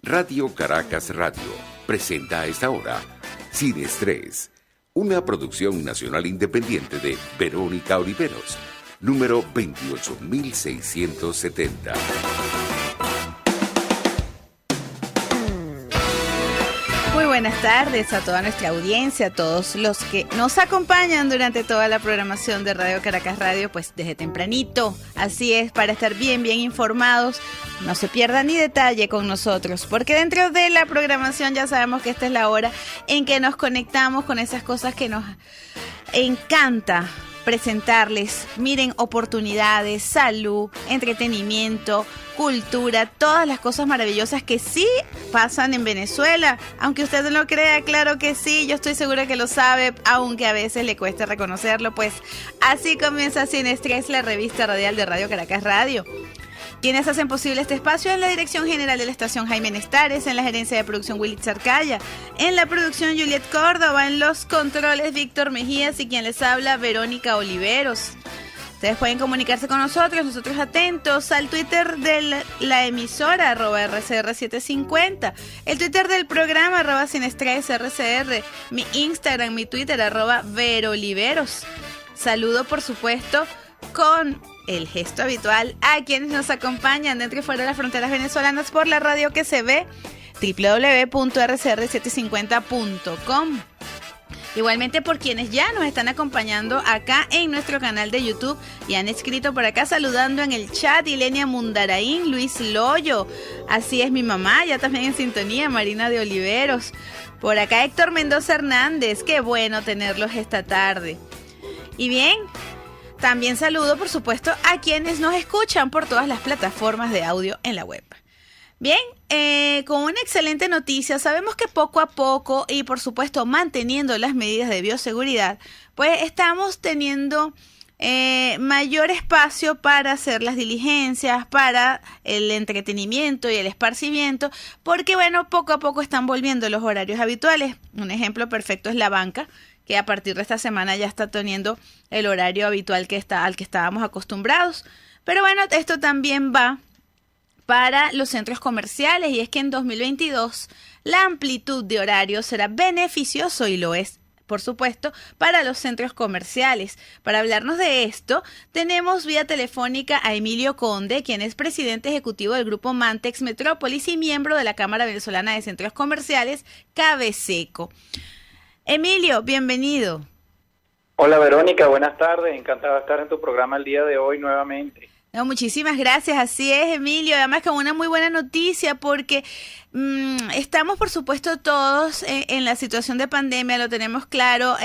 Radio Caracas Radio presenta a esta hora Sin Estrés, una producción nacional independiente de Verónica Oliveros, número 28670. Muy buenas tardes a toda nuestra audiencia, a todos los que nos acompañan durante toda la programación de Radio Caracas Radio, pues desde tempranito. Así es, para estar bien informados, no se pierdan ni detalle con nosotros, porque dentro de la programación ya sabemos que esta es la hora en que nos conectamos con esas cosas que nos encanta presentarles. Miren, oportunidades, salud, entretenimiento, cultura, todas las cosas maravillosas que sí pasan en Venezuela. Aunque usted no lo crea, claro que sí, yo estoy segura que lo sabe, aunque a veces le cueste reconocerlo. Pues así comienza Sin Estrés, la revista radial de Radio Caracas Radio. Quienes hacen posible este espacio en la dirección general de la estación Jaime Nestares, en la gerencia de producción Willy Zarcaya, en la producción Juliet Córdoba, en los controles Víctor Mejías y quien les habla Verónica Oliveros. Ustedes pueden comunicarse con nosotros atentos al Twitter de la emisora, @RCR750, el Twitter del programa, @SinEstresRCR, mi Instagram, mi Twitter, @Veroliveros. Saludo, por supuesto, con el gesto habitual a quienes nos acompañan dentro y fuera de las fronteras venezolanas por la radio que se ve, www.rcr750.com. Igualmente por quienes ya nos están acompañando acá en nuestro canal de YouTube y han escrito por acá saludando en el chat: Ilenia Mundaraín, Luis Loyo, así es mi mamá, ya también en sintonía, Marina de Oliveros, por acá Héctor Mendoza Hernández, qué bueno tenerlos esta tarde. Y bien, también saludo, por supuesto, a quienes nos escuchan por todas las plataformas de audio en la web. Bien, con una excelente noticia, sabemos que poco a poco y por supuesto manteniendo las medidas de bioseguridad, pues estamos teniendo mayor espacio para hacer las diligencias, para el entretenimiento y el esparcimiento, porque bueno, poco a poco están volviendo los horarios habituales. Un ejemplo perfecto es la banca, que a partir de esta semana ya está teniendo el horario habitual al que estábamos acostumbrados. Pero bueno, esto también va para los centros comerciales, y es que en 2022 la amplitud de horario será beneficioso, y lo es, por supuesto, para los centros comerciales. Para hablarnos de esto, tenemos vía telefónica a Emilio Conde, quien es presidente ejecutivo del Grupo Mantex Metrópolis y miembro de la Cámara Venezolana de Centros Comerciales, CABECECO. Emilio, bienvenido. Hola Verónica, buenas tardes, encantado de estar en tu programa el día de hoy nuevamente. No, muchísimas gracias, así es, Emilio, además con una muy buena noticia porque estamos por supuesto todos en la situación de pandemia, lo tenemos claro.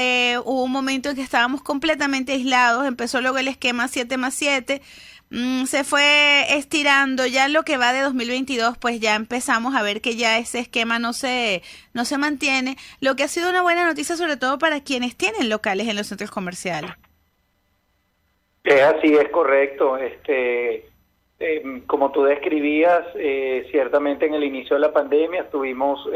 Hubo un momento en que estábamos completamente aislados, empezó luego el esquema 7+7, se fue estirando, ya lo que va de 2022 pues ya empezamos a ver que ya ese esquema no se mantiene, lo que ha sido una buena noticia sobre todo para quienes tienen locales en los centros comerciales. Es así, es correcto. Como tú describías, ciertamente en el inicio de la pandemia estuvimos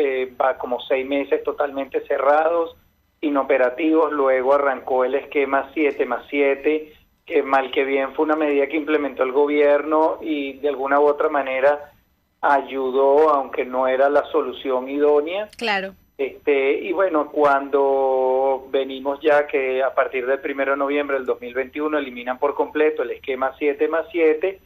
como 6 meses totalmente cerrados, inoperativos, luego arrancó el esquema 7+7, que mal que bien fue una medida que implementó el gobierno y de alguna u otra manera ayudó, aunque no era la solución idónea. Claro. Y bueno, cuando venimos ya que a partir del 1 de noviembre del 2021 eliminan por completo el esquema 7+7,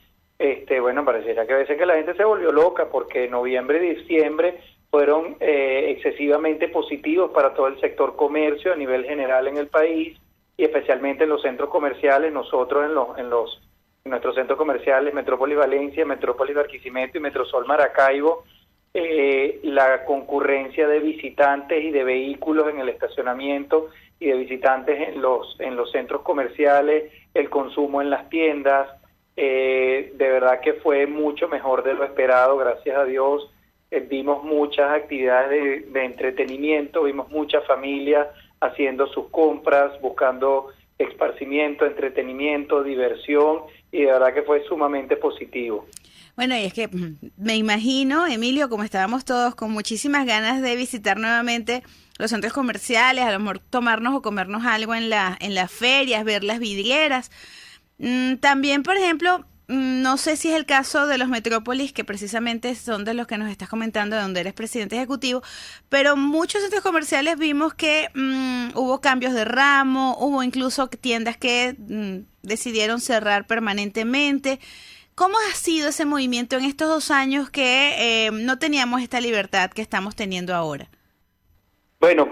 bueno, pareciera que a veces que la gente se volvió loca, porque noviembre y diciembre fueron excesivamente positivos para todo el sector comercio a nivel general en el país, y especialmente en los centros comerciales. Nosotros en nuestros centros comerciales, Metrópolis Valencia, Metrópolis Barquisimeto y Metrosol Maracaibo, la concurrencia de visitantes y de vehículos en el estacionamiento y de visitantes en los centros comerciales, el consumo en las tiendas, de verdad que fue mucho mejor de lo esperado, gracias a Dios. Vimos muchas actividades de entretenimiento, vimos muchas familias haciendo sus compras, buscando esparcimiento, entretenimiento, diversión, y de verdad que fue sumamente positivo. Bueno, y es que me imagino, Emilio, como estábamos todos con muchísimas ganas de visitar nuevamente los centros comerciales, a lo mejor tomarnos o comernos algo en las ferias, ver las vidrieras. También, por ejemplo, no sé si es el caso de los metrópolis, que precisamente son de los que nos estás comentando, de donde eres presidente ejecutivo, pero muchos centros comerciales vimos que hubo cambios de ramo, hubo incluso tiendas que decidieron cerrar permanentemente. ¿Cómo ha sido ese movimiento en estos 2 años que no teníamos esta libertad que estamos teniendo ahora? Bueno,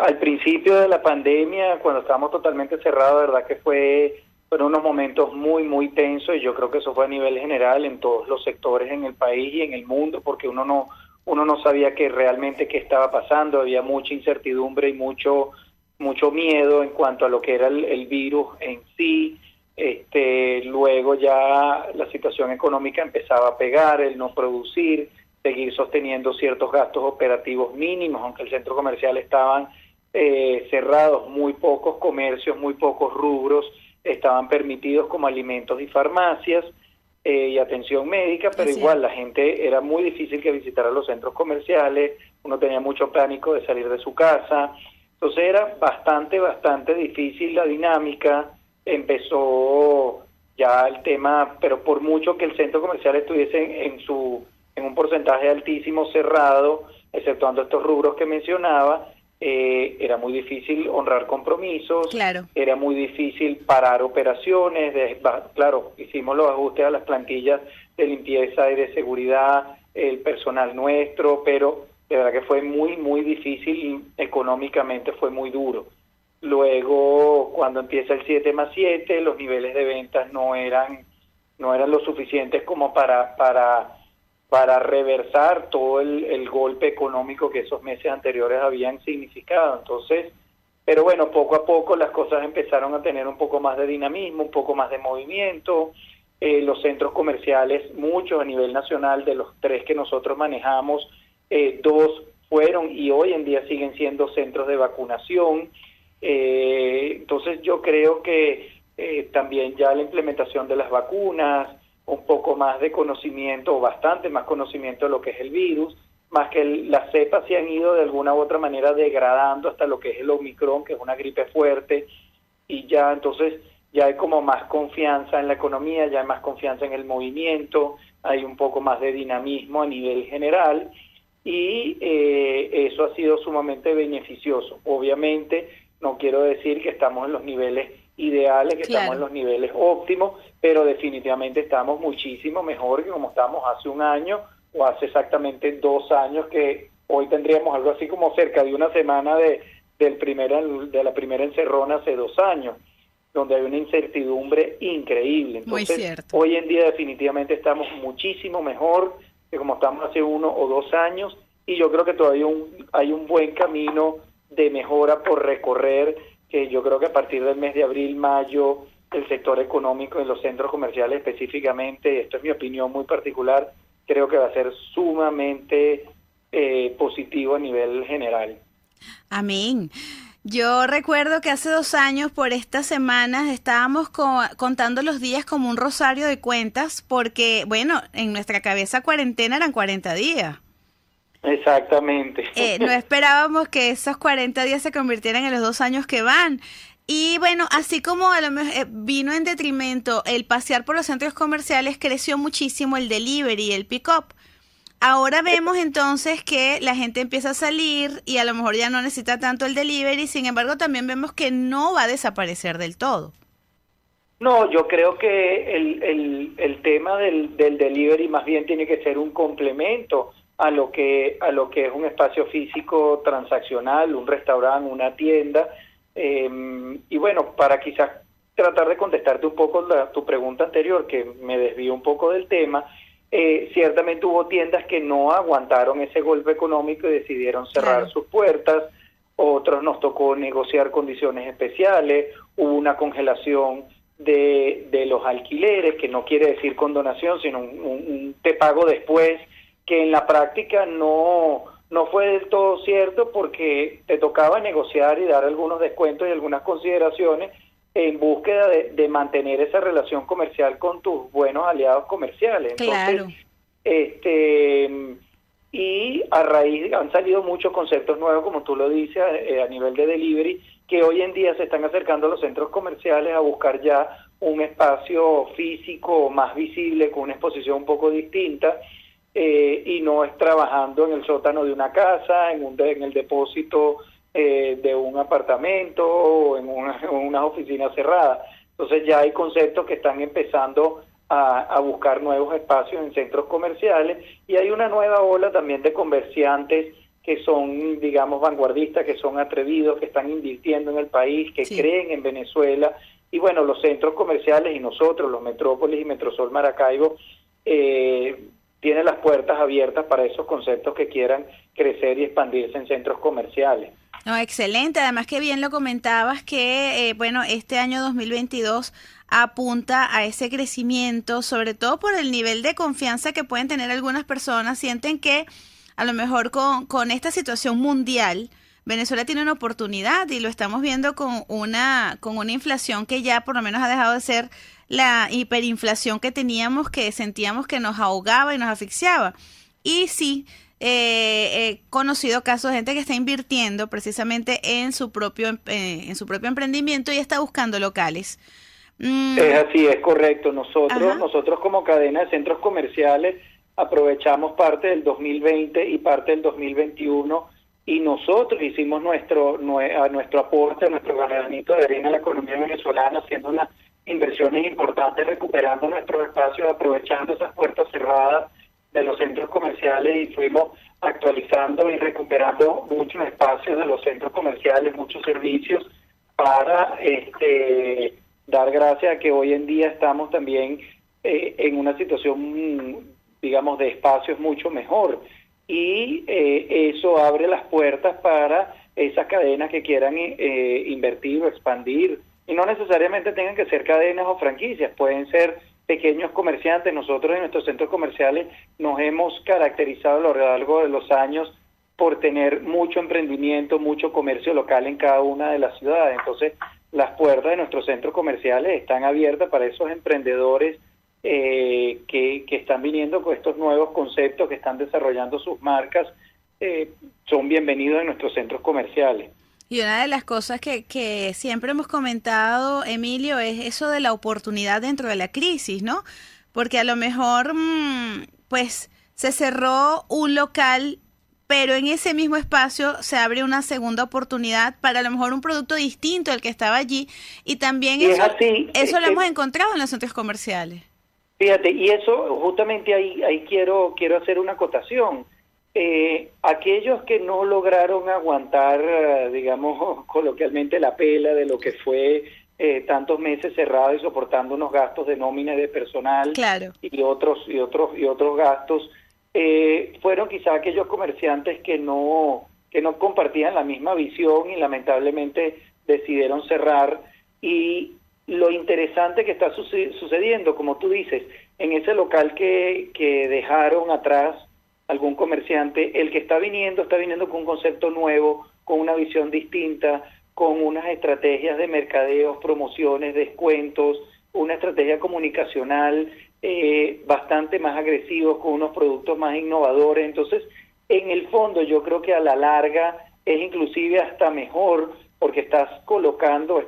al principio de la pandemia, cuando estábamos totalmente cerrados, verdad que fueron unos momentos muy, muy tensos, y yo creo que eso fue a nivel general en todos los sectores en el país y en el mundo, porque uno no sabía realmente qué estaba pasando, había mucha incertidumbre y mucho miedo en cuanto a lo que era el virus en sí. Luego ya la situación económica empezaba a pegar, el no producir, seguir sosteniendo ciertos gastos operativos mínimos, aunque el centro comercial estaban cerrados, muy pocos comercios, muy pocos rubros estaban permitidos, como alimentos y farmacias y atención médica, pero igual la gente, era muy difícil que visitara los centros comerciales, uno tenía mucho pánico de salir de su casa, entonces era bastante difícil la dinámica. Empezó ya el tema, pero por mucho que el centro comercial estuviese en un porcentaje altísimo cerrado, exceptuando estos rubros que mencionaba, era muy difícil honrar compromisos, claro. Era muy difícil parar operaciones, claro, hicimos los ajustes a las plantillas de limpieza y de seguridad, el personal nuestro, pero de verdad que fue muy difícil y económicamente fue muy duro. Luego, cuando empieza el 7+7, los niveles de ventas no eran lo suficientes como para reversar todo el golpe económico que esos meses anteriores habían significado. Entonces, pero bueno, poco a poco las cosas empezaron a tener un poco más de dinamismo, un poco más de movimiento. Los centros comerciales, muchos a nivel nacional, de los 3 que nosotros manejamos, 2 fueron y hoy en día siguen siendo centros de vacunación. Entonces yo creo que también ya la implementación de las vacunas, un poco más de conocimiento, o bastante más conocimiento de lo que es el virus, más que las cepas se han ido de alguna u otra manera degradando hasta lo que es el Omicron, que es una gripe fuerte, y ya entonces ya hay como más confianza en la economía, ya hay más confianza en el movimiento, hay un poco más de dinamismo a nivel general, y eso ha sido sumamente beneficioso. Obviamente no quiero decir que estamos en los niveles ideales, que claro, estamos en los niveles óptimos, pero definitivamente estamos muchísimo mejor que como estábamos hace un año o hace exactamente 2 años, que hoy tendríamos algo así como cerca de una semana de la primera encerrona hace 2 años, donde hay una incertidumbre increíble. Entonces, muy cierto. Hoy en día definitivamente estamos muchísimo mejor que como estamos hace 1 o 2 años, y yo creo que todavía hay un buen camino de mejora por recorrer, que yo creo que a partir del mes de abril, mayo, el sector económico en los centros comerciales específicamente, esto es mi opinión muy particular, creo que va a ser sumamente positivo a nivel general. Amén. Yo recuerdo que hace 2 años, por estas semanas, estábamos contando los días como un rosario de cuentas, porque, bueno, en nuestra cabeza cuarentena eran 40 días. Exactamente. No esperábamos que esos 40 días se convirtieran en los 2 años que van. Y bueno, así como a lo mejor vino en detrimento el pasear por los centros comerciales, creció muchísimo el delivery, el pick-up. Ahora vemos entonces que la gente empieza a salir y a lo mejor ya no necesita tanto el delivery, sin embargo también vemos que no va a desaparecer del todo. No, yo creo que el tema del delivery más bien tiene que ser un complemento a lo que es un espacio físico transaccional, un restaurante, una tienda. Y bueno, para quizás tratar de contestarte un poco tu pregunta anterior, que me desvió un poco del tema, ciertamente hubo tiendas que no aguantaron ese golpe económico y decidieron cerrar sus puertas, otros nos tocó negociar condiciones especiales, hubo una congelación de los alquileres, que no quiere decir condonación, sino un te pago después, que en la práctica no fue del todo cierto, porque te tocaba negociar y dar algunos descuentos y algunas consideraciones en búsqueda de mantener esa relación comercial con tus buenos aliados comerciales. Claro. Entonces, y a raíz han salido muchos conceptos nuevos, como tú lo dices, a nivel de delivery, que hoy en día se están acercando a los centros comerciales a buscar ya un espacio físico más visible, con una exposición un poco distinta, y no es trabajando en el sótano de una casa, en el depósito de un apartamento o en una oficina cerrada. Entonces ya hay conceptos que están empezando a buscar nuevos espacios en centros comerciales, y hay una nueva ola también de comerciantes que son, digamos, vanguardistas, que son atrevidos, que están invirtiendo en el país, que creen en Venezuela. Y bueno, los centros comerciales y nosotros, los Metrópolis y Metrosol Maracaibo, tienen las puertas abiertas para esos conceptos que quieran crecer y expandirse en centros comerciales. No, excelente. Además que bien lo comentabas que, bueno, este año 2022 apunta a ese crecimiento, sobre todo por el nivel de confianza que pueden tener algunas personas. Sienten que a lo mejor con esta situación mundial, Venezuela tiene una oportunidad, y lo estamos viendo con una inflación que ya por lo menos ha dejado de ser la hiperinflación que teníamos, que sentíamos que nos ahogaba y nos asfixiaba. Y sí, he conocido casos de gente que está invirtiendo precisamente en su propio emprendimiento y está buscando locales. Es así, es correcto. Nosotros como cadena de centros comerciales aprovechamos parte del 2020 y parte del 2021, y nosotros hicimos nuestro aporte, nuestro granito de arena a la economía venezolana, haciendo unas inversiones importantes, recuperando nuestros espacios, aprovechando esas puertas cerradas de los centros comerciales, y fuimos actualizando y recuperando muchos espacios de los centros comerciales, muchos servicios, para dar gracias a que hoy en día estamos también en una situación, digamos, de espacios mucho mejor, y eso abre las puertas para esas cadenas que quieran invertir o expandir, y no necesariamente tengan que ser cadenas o franquicias, pueden ser pequeños comerciantes. Nosotros en nuestros centros comerciales nos hemos caracterizado a lo largo de los años por tener mucho emprendimiento, mucho comercio local en cada una de las ciudades. Entonces, las puertas de nuestros centros comerciales están abiertas para esos emprendedores que están viniendo con estos nuevos conceptos, que están desarrollando sus marcas. Son bienvenidos en nuestros centros comerciales. Y una de las cosas que siempre hemos comentado, Emilio, es eso de la oportunidad dentro de la crisis, ¿no? Porque a lo mejor, pues, se cerró un local, pero en ese mismo espacio se abre una segunda oportunidad para a lo mejor un producto distinto al que estaba allí, y también eso lo hemos encontrado en los centros comerciales. Fíjate, y eso, justamente ahí quiero hacer una acotación. Aquellos que no lograron aguantar, digamos, coloquialmente la pela de lo que fue tantos meses cerrado y soportando unos gastos de nómina de personal, claro, y otros gastos, fueron quizá aquellos comerciantes que no compartían la misma visión y lamentablemente decidieron cerrar. Y lo interesante que está sucediendo, como tú dices, en ese local que dejaron atrás algún comerciante, el que está viniendo con un concepto nuevo, con una visión distinta, con unas estrategias de mercadeos, promociones, descuentos, una estrategia comunicacional bastante más agresivos, con unos productos más innovadores. Entonces, en el fondo, yo creo que a la larga es inclusive hasta mejor, porque estamos colocando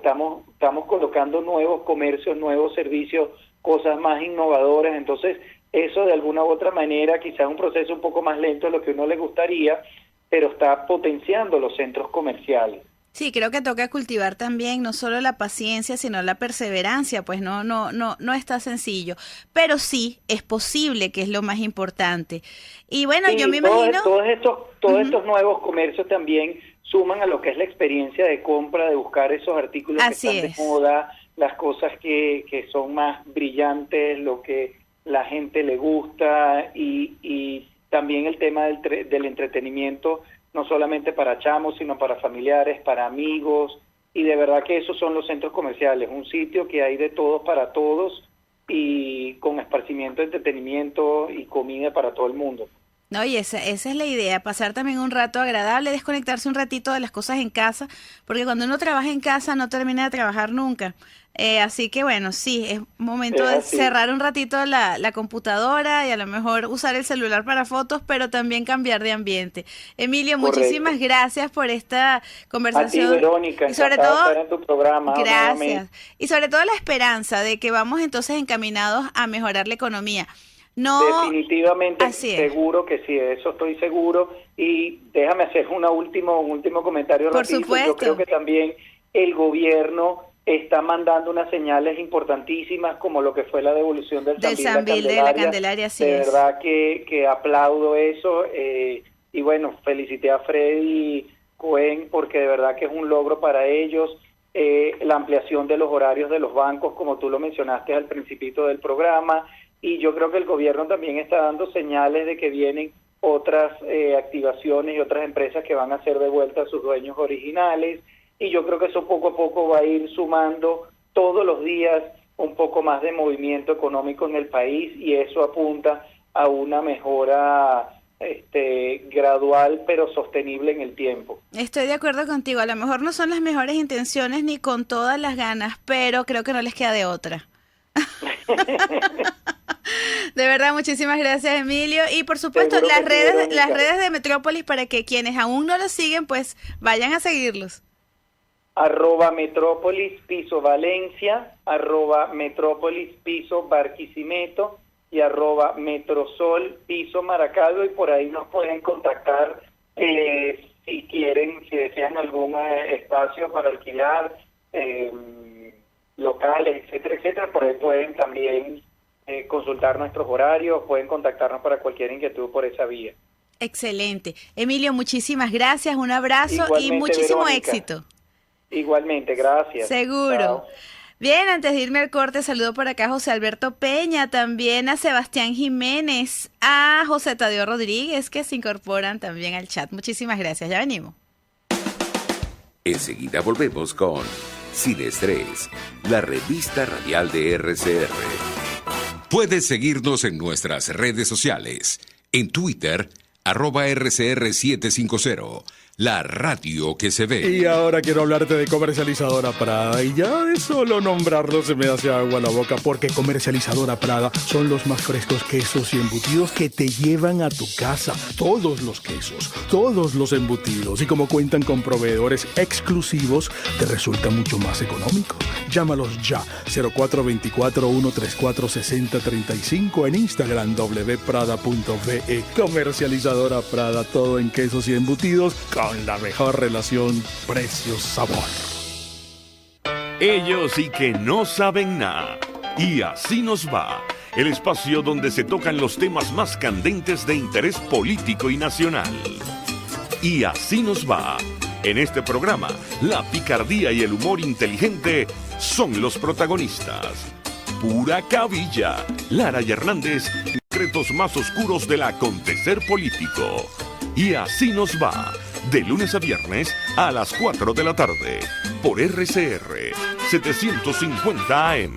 nuevos comercios, nuevos servicios, cosas más innovadoras. Entonces, eso de alguna u otra manera, quizás un proceso un poco más lento de lo que uno le gustaría, pero está potenciando los centros comerciales. Sí, creo que toca cultivar también no solo la paciencia, sino la perseverancia, pues no está sencillo, pero sí es posible, que es lo más importante. Y bueno, sí, yo me imagino todos estos nuevos comercios también suman a lo que es la experiencia de compra, de buscar esos artículos que están de moda, las cosas que son más brillantes, lo que la gente le gusta, y también el tema del entretenimiento, no solamente para chamos, sino para familiares, para amigos, y de verdad que esos son los centros comerciales, un sitio que hay de todo para todos, y con esparcimiento, entretenimiento y comida para todo el mundo. No, y esa es la idea, pasar también un rato agradable, desconectarse un ratito de las cosas en casa, porque cuando uno trabaja en casa no termina de trabajar nunca. Así que bueno, sí, es momento Es de así. cerrar un ratito la computadora y a lo mejor usar el celular para fotos, pero también cambiar de ambiente. Emilio, muchísimas Correcto. gracias por esta A ti, conversación Verónica, y sobre encantado de todo, estar en tu programa gracias, nuevamente. y sobre todo la esperanza de que vamos entonces encaminados a mejorar la economía. No, Definitivamente, así es. seguro que sí, de eso estoy seguro. Y déjame hacer un último comentario Por rapidito. supuesto. Yo creo que también el gobierno está mandando unas señales importantísimas, como lo que fue la devolución del Del Sambil Sambil de la Candelaria, así De es. verdad que aplaudo eso. Y bueno, felicité a Freddy Cohen porque de verdad que es un logro para ellos. La ampliación de los horarios de los bancos, como tú lo mencionaste al principito del programa. Y yo creo que el gobierno también está dando señales de que vienen otras activaciones y otras empresas que van a ser devueltas a sus dueños originales, y yo creo que eso poco a poco va a ir sumando todos los días un poco más de movimiento económico en el país, y eso apunta a una mejora gradual pero sostenible en el tiempo. Estoy de acuerdo contigo, a lo mejor no son las mejores intenciones ni con todas las ganas, pero creo que no les queda de otra. De verdad, muchísimas gracias, Emilio. Y por supuesto, Seguro que sí, las Verónica. redes de Metrópolis para que quienes aún no los siguen, pues vayan a seguirlos. @Metrópolis piso Valencia, @Metrópolis piso Barquisimeto y @Metrosol piso Maracaibo, y por ahí nos pueden contactar si quieren, si desean algún espacio para alquilar, locales, etcétera, etcétera. Por ahí pueden también consultar nuestros horarios, pueden contactarnos para cualquier inquietud por esa vía. Excelente. Emilio, muchísimas gracias, un abrazo y Igualmente, muchísimo Verónica. éxito. Igualmente, gracias. Seguro. Chao. Bien, antes de irme al corte, saludo por acá a José Alberto Peña, también a Sebastián Jiménez, a José Tadeo Rodríguez, que se incorporan también al chat. Muchísimas gracias, ya venimos. Enseguida volvemos con Sin Estrés, la revista radial de RCR. Puedes seguirnos en nuestras redes sociales. En Twitter, @RCR750, la radio que se ve. Y ahora quiero hablarte de Comercializadora Prada. Y ya de solo nombrarlo se me hace agua la boca, porque Comercializadora Prada son los más frescos quesos y embutidos que te llevan a tu casa. Todos los quesos, todos los embutidos. Y como cuentan con proveedores exclusivos, te resulta mucho más económico. Llámalos ya, 0424-134-6035, en Instagram wprada.ve. Comercializadora Prada, todo en quesos y embutidos con la mejor relación precio-sabor. Ellos sí que no saben nada. Y así nos va. El espacio donde se tocan los temas más candentes de interés político y nacional. Y así nos va. En este programa, la picardía y el humor inteligente son los protagonistas. Pura cabilla. Lara y Hernández, secretos más oscuros del acontecer político. Y así nos va. De lunes a viernes a las 4 de la tarde. Por RCR 750 AM.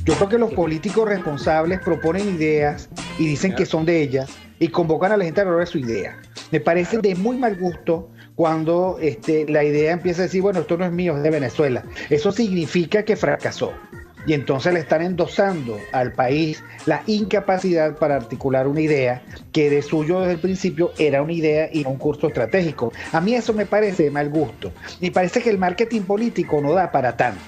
Yo creo que los políticos responsables proponen ideas y dicen que son de ellas y convocan a la gente a lograr su idea. Me parece de muy mal gusto cuando la idea empieza a decir, bueno, esto no es mío, es de Venezuela. Eso significa que fracasó. Y entonces le están endosando al país la incapacidad para articular una idea que de suyo desde el principio era una idea y no un curso estratégico. A mí eso me parece de mal gusto. Me parece que el marketing político no da para tanto.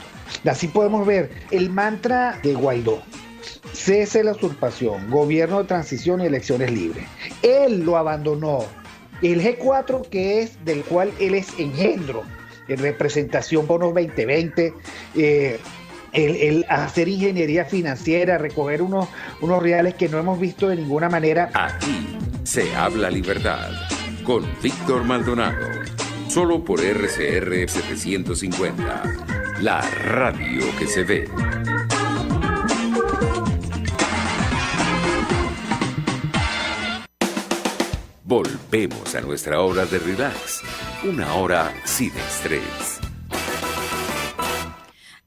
Así podemos ver el mantra de Guaidó: cese la usurpación, gobierno de transición y elecciones libres. Él lo abandonó. El G4, que es del cual él es engendro, en representación bonos 2020, el hacer ingeniería financiera, recoger unos reales que no hemos visto de ninguna manera. Aquí se habla libertad con Víctor Maldonado. Solo por RCR 750, la radio que se ve. Volvemos a nuestra hora de relax, una hora sin estrés.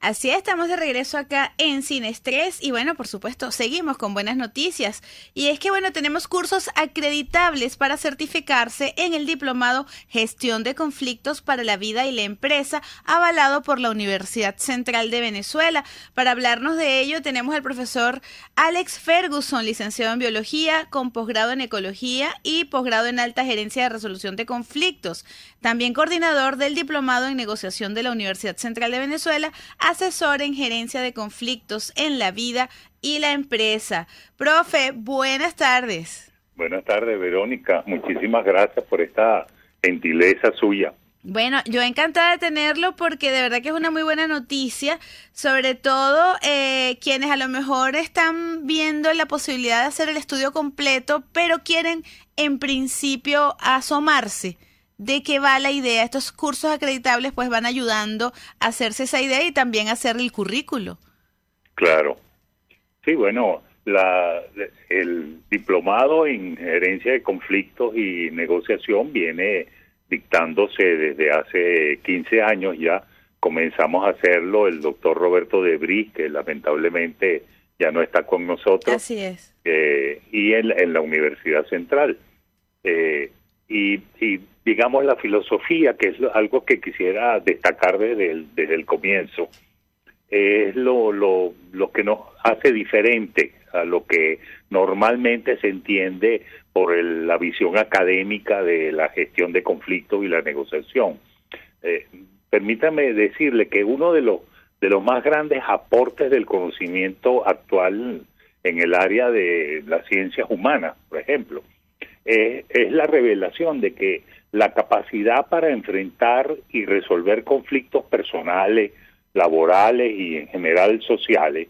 Así es, estamos de regreso acá en Sin Estrés y bueno, por supuesto, seguimos con buenas noticias. Y es que bueno, tenemos cursos acreditables para certificarse en el diplomado Gestión de Conflictos para la Vida y la Empresa, avalado por la Universidad Central de Venezuela. Para hablarnos de ello tenemos al profesor Alex Ferguson, licenciado en Biología, con posgrado en Ecología y posgrado en Alta Gerencia de Resolución de Conflictos. También coordinador del diplomado en Negociación de la Universidad Central de Venezuela, asesor en gerencia de conflictos en la vida y la empresa. Profe, buenas tardes. Buenas tardes, Verónica. Muchísimas gracias por esta gentileza suya. Bueno, yo encantada de tenerlo porque de verdad que es una muy buena noticia, sobre todo quienes a lo mejor están viendo la posibilidad de hacer el estudio completo, pero quieren en principio asomarse de qué va la idea. Estos cursos acreditables pues van ayudando a hacerse esa idea y también a hacer el currículo. Claro. Sí, bueno, el diplomado en gerencia de conflictos y negociación viene dictándose desde hace 15 años ya. Comenzamos a hacerlo el doctor Roberto Debris, que lamentablemente ya no está con nosotros. Así es. Y en la Universidad Central. Y digamos la filosofía, que es algo que quisiera destacar desde el comienzo, es lo que nos hace diferente a lo que normalmente se entiende por la visión académica de la gestión de conflictos y la negociación. Permítame decirle que uno de los más grandes aportes del conocimiento actual en el área de las ciencias humanas, por ejemplo, es la revelación de que la capacidad para enfrentar y resolver conflictos personales, laborales y en general sociales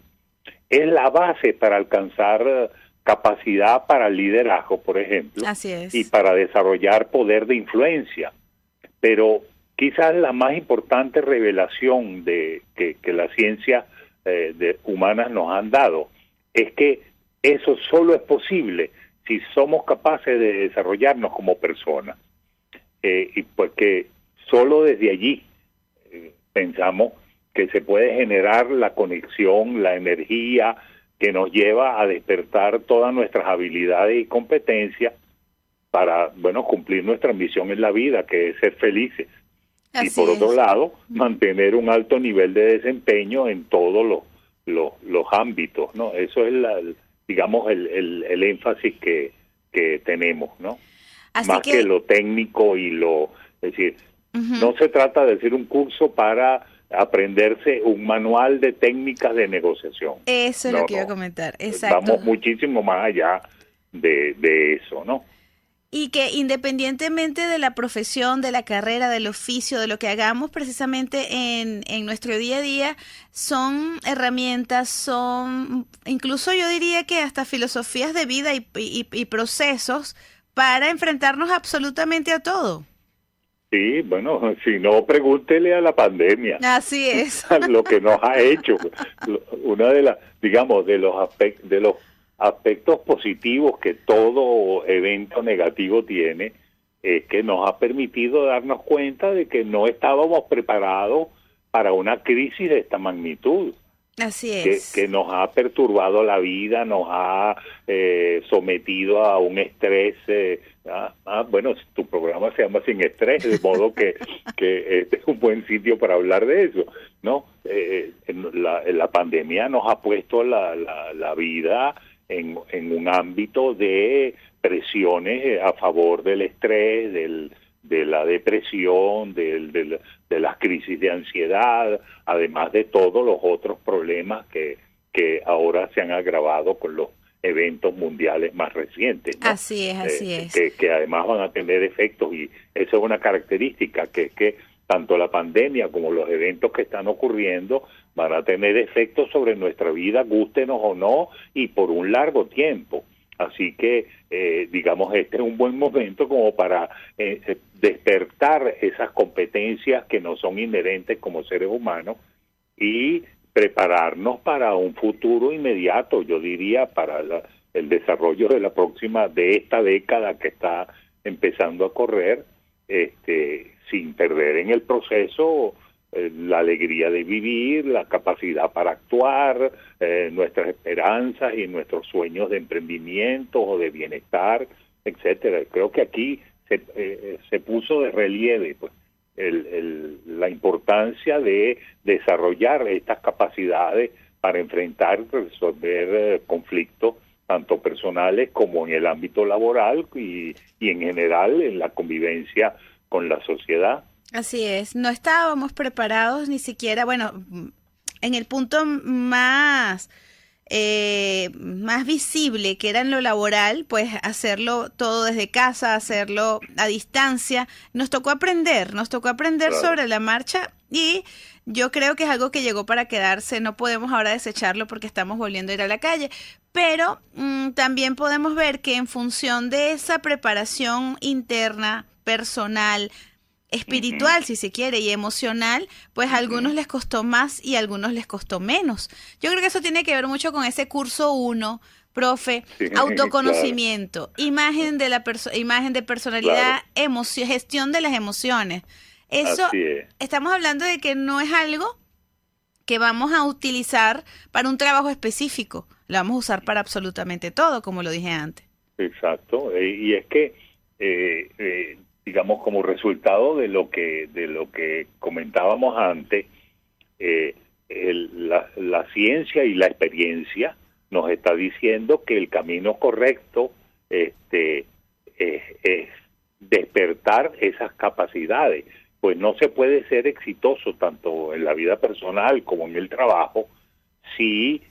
es la base para alcanzar capacidad para el liderazgo, por ejemplo. Así es. Y para desarrollar poder de influencia. Pero quizás la más importante revelación que las ciencias humanas nos han dado es que eso solo es posible si somos capaces de desarrollarnos como personas. Y pues que solo desde allí pensamos que se puede generar la conexión, la energía que nos lleva a despertar todas nuestras habilidades y competencias para, bueno, cumplir nuestra misión en la vida, que es ser felices. Así y por otro lado, mantener un alto nivel de desempeño en todos los ámbitos, ¿no? Eso es digamos el énfasis que tenemos, ¿no? Así más que lo técnico y es decir, no se trata de hacer un curso para aprenderse un manual de técnicas de negociación. Eso es lo que iba a comentar, exacto. Vamos muchísimo más allá de eso, ¿no? Y que independientemente de la profesión, de la carrera, del oficio, de lo que hagamos precisamente en nuestro día a día, son herramientas, son incluso yo diría que hasta filosofías de vida y procesos para enfrentarnos absolutamente a todo. Sí, bueno, si no, pregúntele a la pandemia. Así es. Lo que nos ha hecho. Una de las, digamos, de los aspectos positivos que todo evento negativo tiene es que nos ha permitido darnos cuenta de que no estábamos preparados para una crisis de esta magnitud. Así es. Que nos ha perturbado la vida, nos ha sometido a un estrés. Bueno, tu programa se llama Sin Estrés, de modo que este es un buen sitio para hablar de eso, ¿no? La pandemia nos ha puesto la vida en un ámbito de presiones a favor del estrés, de la depresión, de las crisis de ansiedad, además de todos los otros problemas que ahora se han agravado con los eventos mundiales más recientes, ¿no? Así es. Que además van a tener efectos, y eso es una característica, que es que tanto la pandemia como los eventos que están ocurriendo van a tener efectos sobre nuestra vida, gústenos o no, y por un largo tiempo. Así que, digamos, este es un buen momento como para despertar esas competencias que nos son inherentes como seres humanos y prepararnos para un futuro inmediato, yo diría, para el desarrollo de esta década que está empezando a correr, sin perder en el proceso la alegría de vivir, la capacidad para actuar, nuestras esperanzas y nuestros sueños de emprendimiento o de bienestar, etcétera. Creo que aquí se puso de relieve pues la importancia de desarrollar estas capacidades para enfrentar y resolver conflictos tanto personales como en el ámbito laboral y en general en la convivencia con la sociedad. Así es, no estábamos preparados ni siquiera, bueno, en el punto más visible, que era en lo laboral, pues hacerlo todo desde casa, hacerlo a distancia. Nos tocó aprender claro, sobre la marcha, y yo creo que es algo que llegó para quedarse. No podemos ahora desecharlo porque estamos volviendo a ir a la calle, pero también podemos ver que en función de esa preparación interna, personal, espiritual, si se quiere, y emocional, pues a algunos les costó más y a algunos les costó menos. Yo creo que eso tiene que ver mucho con ese curso 1, profe, autoconocimiento, claro, imagen de imagen de personalidad, claro, gestión de las emociones. Eso, estamos hablando de que no es algo que vamos a utilizar para un trabajo específico, lo vamos a usar para absolutamente todo, como lo dije antes. Exacto, y es que digamos, como resultado de lo que comentábamos antes, la ciencia y la experiencia nos está diciendo que el camino correcto es despertar esas capacidades. Pues no se puede ser exitoso tanto en la vida personal como en el trabajo si,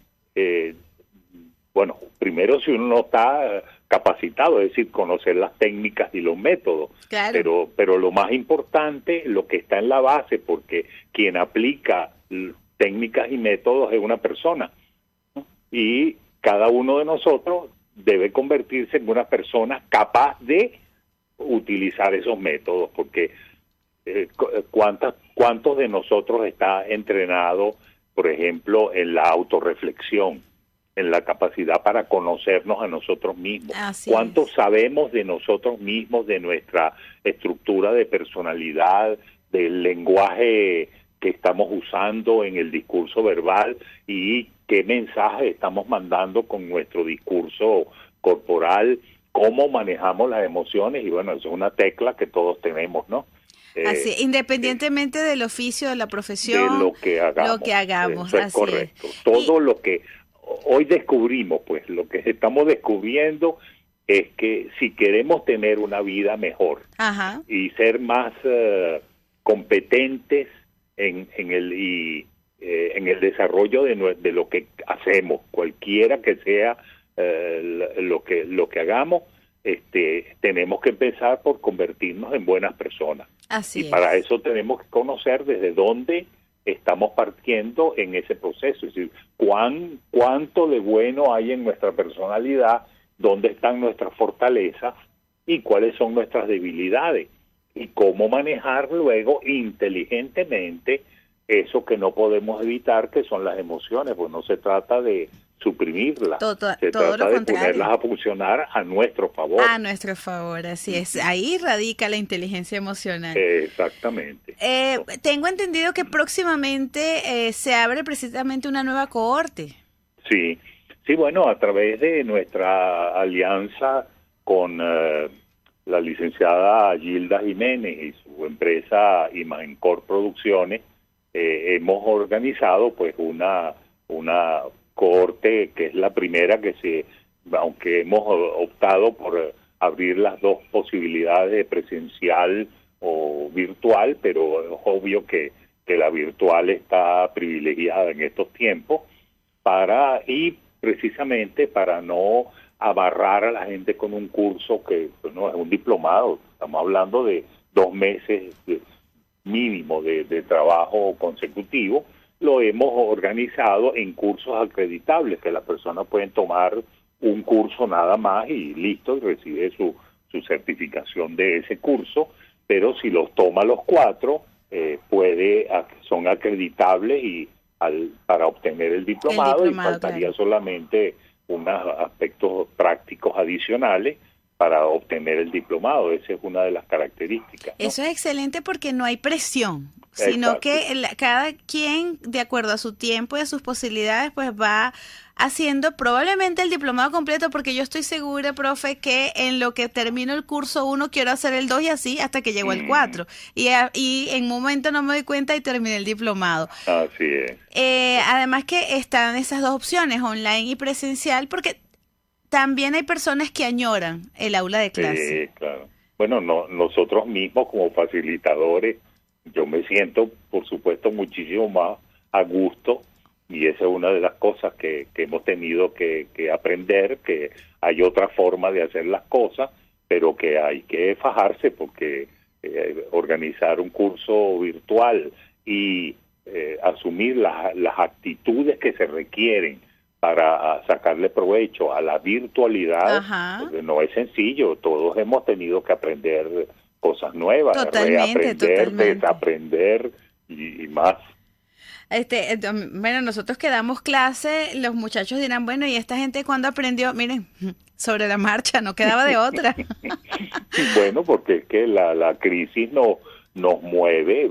primero si uno no está capacitado, es decir, conocer las técnicas y los métodos, claro, pero lo más importante, lo que está en la base, porque quien aplica técnicas y métodos es una persona, ¿no? Y cada uno de nosotros debe convertirse en una persona capaz de utilizar esos métodos, porque ¿cuántos de nosotros está entrenado, por ejemplo, en la autorreflexión, en la capacidad para conocernos a nosotros mismos? ¿Cuánto sabemos de nosotros mismos, de nuestra estructura de personalidad, del lenguaje que estamos usando en el discurso verbal y qué mensaje estamos mandando con nuestro discurso corporal? ¿Cómo manejamos las emociones? Y bueno, eso es una tecla que todos tenemos, ¿no? Así, independientemente del oficio, de la profesión, de lo que hagamos. Eso es así correcto. Es. Todo lo que hoy descubrimos, pues lo que estamos descubriendo es que si queremos tener una vida mejor, ajá, y ser más competentes en el desarrollo de lo que hacemos, cualquiera que sea lo que hagamos, tenemos que empezar por convertirnos en buenas personas. Así es. Para eso tenemos que conocer desde dónde estamos partiendo en ese proceso, es decir, cuánto de bueno hay en nuestra personalidad, dónde están nuestras fortalezas y cuáles son nuestras debilidades, y cómo manejar luego inteligentemente eso que no podemos evitar, que son las emociones, pues no se trata de suprimirlas, se trata de ponerlas a funcionar a nuestro favor. A nuestro favor, así es. Ahí radica la inteligencia emocional. Exactamente. Tengo entendido que próximamente se abre precisamente una nueva cohorte. Sí, bueno, a través de nuestra alianza con la licenciada Gilda Jiménez y su empresa Imagencor Producciones, hemos organizado pues una cohorte que es la primera aunque hemos optado por abrir las dos posibilidades de presencial o virtual, pero es obvio que la virtual está privilegiada en estos tiempos, precisamente para no abarrar a la gente con un curso que no es un diplomado. Estamos hablando de 2 meses mínimo de trabajo consecutivo. Lo hemos organizado en cursos acreditables, que las personas pueden tomar un curso nada más y listo, y recibe su certificación de ese curso, pero si los toma los 4, son acreditables y para obtener el diplomado, y faltaría, claro, solamente unos aspectos prácticos adicionales, para obtener el diplomado. Esa es una de las características, ¿no? Eso es excelente porque no hay presión, sino Exacto. que cada quien, de acuerdo a su tiempo y a sus posibilidades, pues va haciendo probablemente el diplomado completo, porque yo estoy segura, profe, que en lo que termino el curso 1 quiero hacer el 2 y así hasta que llego al 4. Y en un momento no me doy cuenta y terminé el diplomado. Así es. Además que están esas dos opciones, online y presencial, porque también hay personas que añoran el aula de clase. Claro. Bueno, nosotros mismos como facilitadores, yo me siento, por supuesto, muchísimo más a gusto, y esa es una de las cosas que hemos tenido que aprender, que hay otra forma de hacer las cosas, pero que hay que fajarse, porque organizar un curso virtual y asumir las actitudes que se requieren para sacarle provecho a la virtualidad, no es sencillo. Todos hemos tenido que aprender cosas nuevas, reaprender, desaprender y más. Bueno, nosotros que damos clase, los muchachos dirán, bueno, ¿y esta gente cuándo aprendió? Miren, sobre la marcha, no quedaba de otra. Bueno, porque es que la crisis nos mueve,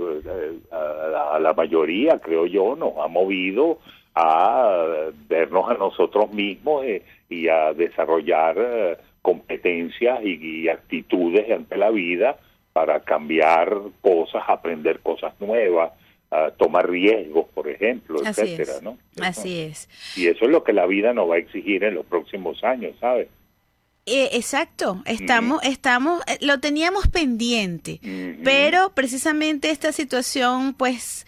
a la mayoría, creo yo, nos ha movido a vernos a nosotros mismos y a desarrollar competencias y actitudes ante la vida para cambiar cosas, aprender cosas nuevas, tomar riesgos, por ejemplo, etcétera, ¿no? Así es. Y eso es lo que la vida nos va a exigir en los próximos años, ¿sabes? Exacto, lo teníamos pendiente, pero precisamente esta situación pues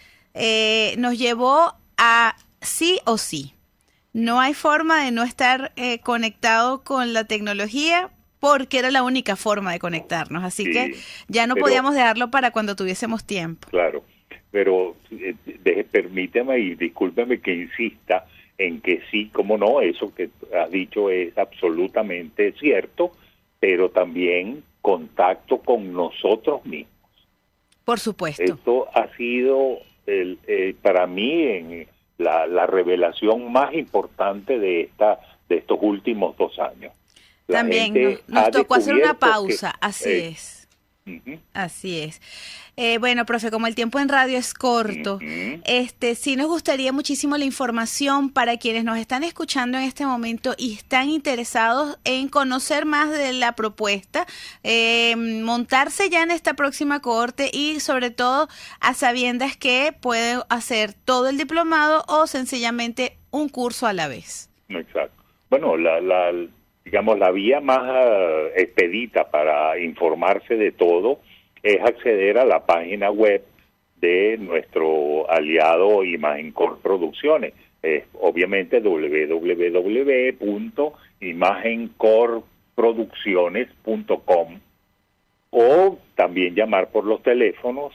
nos llevó a sí o sí. No hay forma de no estar conectado con la tecnología, porque era la única forma de conectarnos, así que ya no podíamos dejarlo para cuando tuviésemos tiempo. Claro, pero permíteme y discúlpeme que insista en que sí, como no, eso que has dicho es absolutamente cierto, pero también contacto con nosotros mismos. Por supuesto. Esto ha sido para mí la revelación más importante de estos últimos 2 años. También nos tocó hacer una pausa, así es. Así es. Bueno, profe, como el tiempo en radio es corto, sí nos gustaría muchísimo la información para quienes nos están escuchando en este momento y están interesados en conocer más de la propuesta, montarse ya en esta próxima cohorte y sobre todo a sabiendas que pueden hacer todo el diplomado o sencillamente un curso a la vez. Exacto. Bueno, digamos, la vía más expedita para informarse de todo es acceder a la página web de nuestro aliado Imagencor Producciones. Obviamente www.imagencorproducciones.com, o también llamar por los teléfonos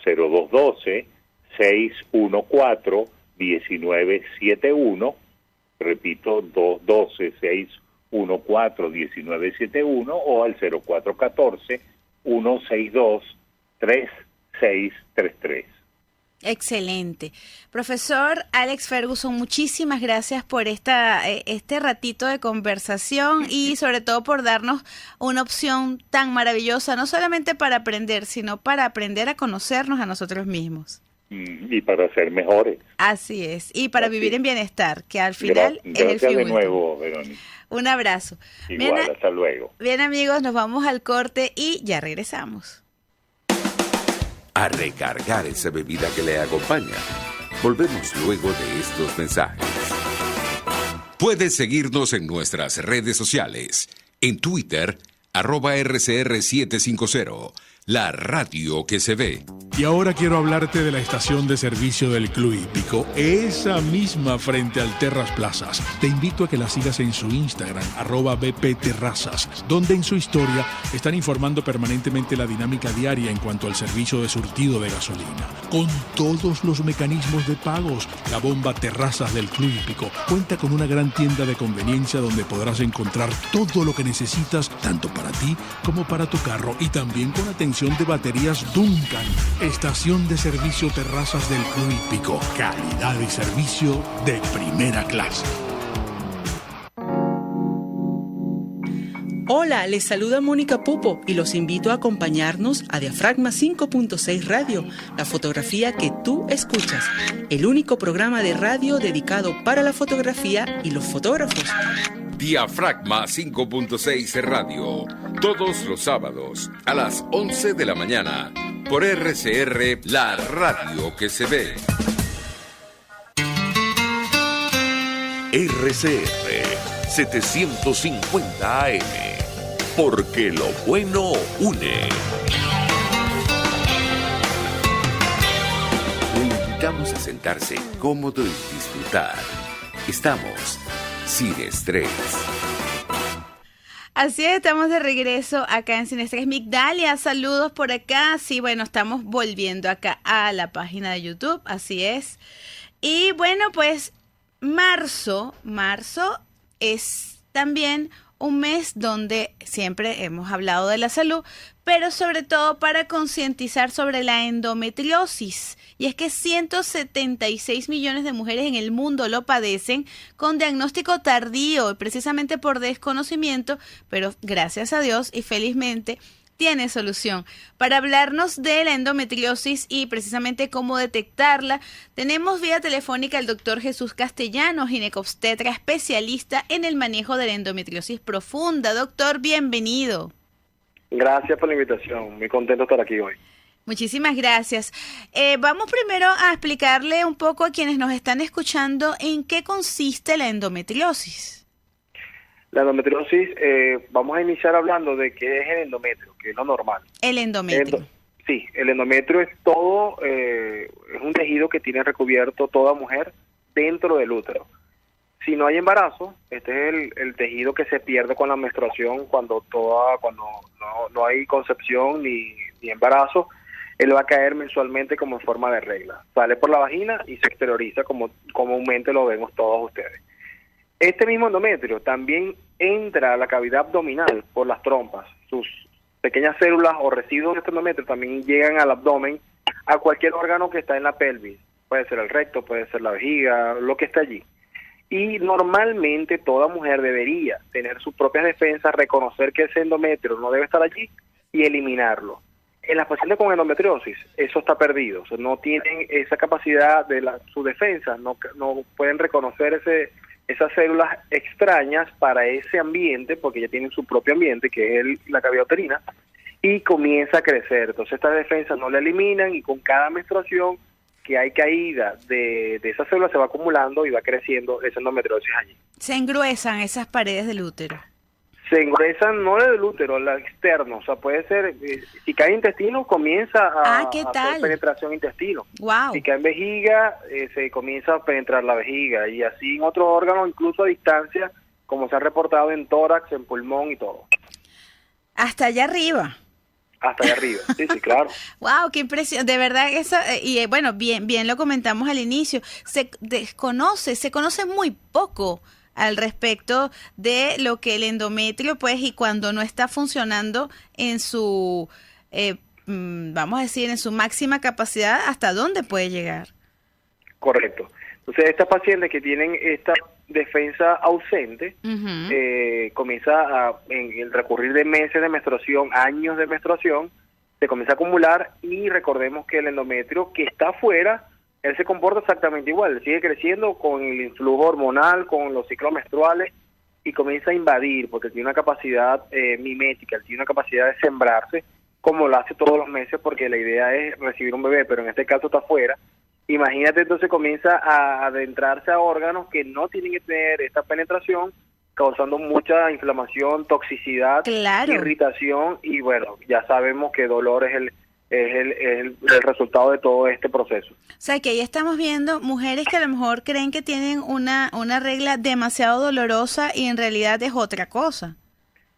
0212-614-1971, repito, 212-614-1971 o al 0414-162-3633. Excelente. Profesor Alex Ferguson, muchísimas gracias por este ratito de conversación y sobre todo por darnos una opción tan maravillosa, no solamente para aprender, sino para aprender a conocernos a nosotros mismos. Y para ser mejores. Así es, y para vivir en bienestar, que al final es el fin. Gracias de nuevo, Verónica. Un abrazo. Igual, hasta luego. Bien, amigos, nos vamos al corte y ya regresamos. A recargar esa bebida que le acompaña. Volvemos luego de estos mensajes. Puedes seguirnos en nuestras redes sociales. En Twitter, @RCR750, la radio que se ve. Y ahora quiero hablarte de la estación de servicio del Club Hípico, esa misma frente al Terras Plazas. Te invito a que la sigas en su Instagram, @BPTerrazas, donde en su historia están informando permanentemente la dinámica diaria en cuanto al servicio de surtido de gasolina. Con todos los mecanismos de pagos, la bomba Terrazas del Club Hípico cuenta con una gran tienda de conveniencia donde podrás encontrar todo lo que necesitas, tanto para ti como para tu carro, y también con atención de baterías Duncan. Estación de servicio Terrazas del Club Hípico. Calidad y servicio de primera clase. Hola, les saluda Mónica Pupo y los invito a acompañarnos a Diafragma 5.6 Radio, la fotografía que tú escuchas, el único programa de radio dedicado para la fotografía y los fotógrafos. Diafragma 5.6 Radio, todos los sábados a las 11 de la mañana, por RCR, la radio que se ve. RCR 750 AM, porque lo bueno une. Le invitamos a sentarse cómodo y disfrutar. Estamos sin estrés. Así es, estamos de regreso acá en Sin Estrés. Migdalia, saludos por acá. Sí, bueno, estamos volviendo acá a la página de YouTube, así es. Y bueno, pues marzo es también un mes donde siempre hemos hablado de la salud, pero sobre todo para concientizar sobre la endometriosis. Y es que 176 millones de mujeres en el mundo lo padecen con diagnóstico tardío, precisamente por desconocimiento, pero gracias a Dios y felizmente tiene solución. Para hablarnos de la endometriosis y precisamente cómo detectarla, tenemos vía telefónica al doctor Jesús Castellano, ginecobstetra especialista en el manejo de la endometriosis profunda. Doctor, bienvenido. Gracias por la invitación, muy contento de estar aquí hoy. Muchísimas gracias. Vamos primero a explicarle un poco a quienes nos están escuchando en qué consiste la endometriosis. La endometriosis, vamos a iniciar hablando de qué es el endometrio, que es lo normal. El endometrio. Sí, el endometrio es todo, es un tejido que tiene recubierto toda mujer dentro del útero. Si no hay embarazo, este es el tejido que se pierde con la menstruación cuando no hay concepción ni embarazo. Él va a caer mensualmente como en forma de regla. Sale por la vagina y se exterioriza como comúnmente lo vemos todos ustedes. Este mismo endometrio también entra a la cavidad abdominal por las trompas. Sus pequeñas células o residuos de este endometrio también llegan al abdomen, a cualquier órgano que está en la pelvis. Puede ser el recto, puede ser la vejiga, lo que está allí. Y normalmente toda mujer debería tener sus propias defensas, reconocer que ese endometrio no debe estar allí y eliminarlo. En las pacientes con endometriosis, eso está perdido. O sea, no tienen esa capacidad de su defensa, no pueden reconocer esas células extrañas para ese ambiente, porque ya tienen su propio ambiente, que es la cavidad uterina, y comienza a crecer. Entonces estas defensas no la eliminan y con cada menstruación que hay caída de esas células se va acumulando y va creciendo esa endometriosis allí. Se engruesan esas paredes del útero. Se engruesan no del útero, la externa, o sea, puede ser, si cae en intestino comienza a hacer penetración intestino. Wow. Si cae en vejiga, se comienza a penetrar la vejiga y así en otros órganos, incluso a distancia, como se ha reportado en tórax, en pulmón y todo. Hasta allá arriba. Hasta allá arriba, sí, claro. Wow, qué impresión, de verdad eso, y bueno, bien lo comentamos al inicio, se conoce muy poco al respecto de lo que el endometrio, pues, y cuando no está funcionando en su, vamos a decir, en su máxima capacidad, ¿hasta dónde puede llegar? Correcto. Entonces, estas pacientes que tienen esta defensa ausente, comienza en el recurrir de meses de menstruación, años de menstruación, se comienza a acumular y recordemos que el endometrio que está afuera, él se comporta exactamente igual, sigue creciendo con el influjo hormonal, con los ciclos menstruales y comienza a invadir porque tiene una capacidad mimética, tiene una capacidad de sembrarse como lo hace todos los meses porque la idea es recibir un bebé, pero en este caso está afuera. Imagínate, entonces comienza a adentrarse a órganos que no tienen que tener esta penetración, causando mucha inflamación, toxicidad, irritación y bueno, ya sabemos que dolor es el resultado de todo este proceso. O sea que ahí estamos viendo mujeres que a lo mejor creen que tienen una regla demasiado dolorosa y en realidad es otra cosa.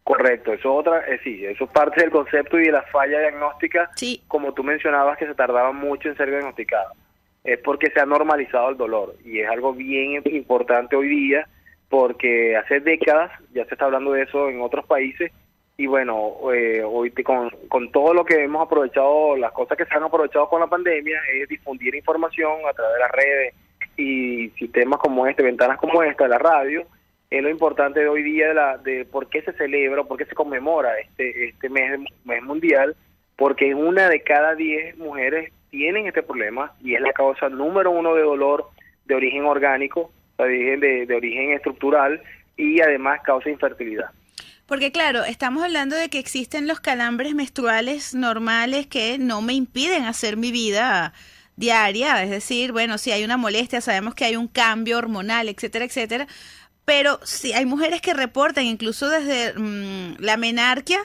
Correcto, eso es parte del concepto y de la falla diagnóstica, como tú mencionabas que se tardaba mucho en ser diagnosticada. Es porque se ha normalizado el dolor y es algo bien importante hoy día porque hace décadas ya se está hablando de eso en otros países y bueno, hoy con todo lo que hemos aprovechado, las cosas que se han aprovechado con la pandemia es difundir información a través de las redes y sistemas como ventanas como esta, la radio, es lo importante de hoy día de por qué se celebra, por qué se conmemora este mes mundial, porque 1 de cada 10 mujeres tienen este problema y es la causa número 1 de dolor de origen orgánico, de origen estructural y además causa infertilidad. Porque claro, estamos hablando de que existen los calambres menstruales normales que no me impiden hacer mi vida diaria, es decir, bueno, si hay una molestia, sabemos que hay un cambio hormonal, etcétera, etcétera, pero sí hay mujeres que reportan, incluso desde la menarquia,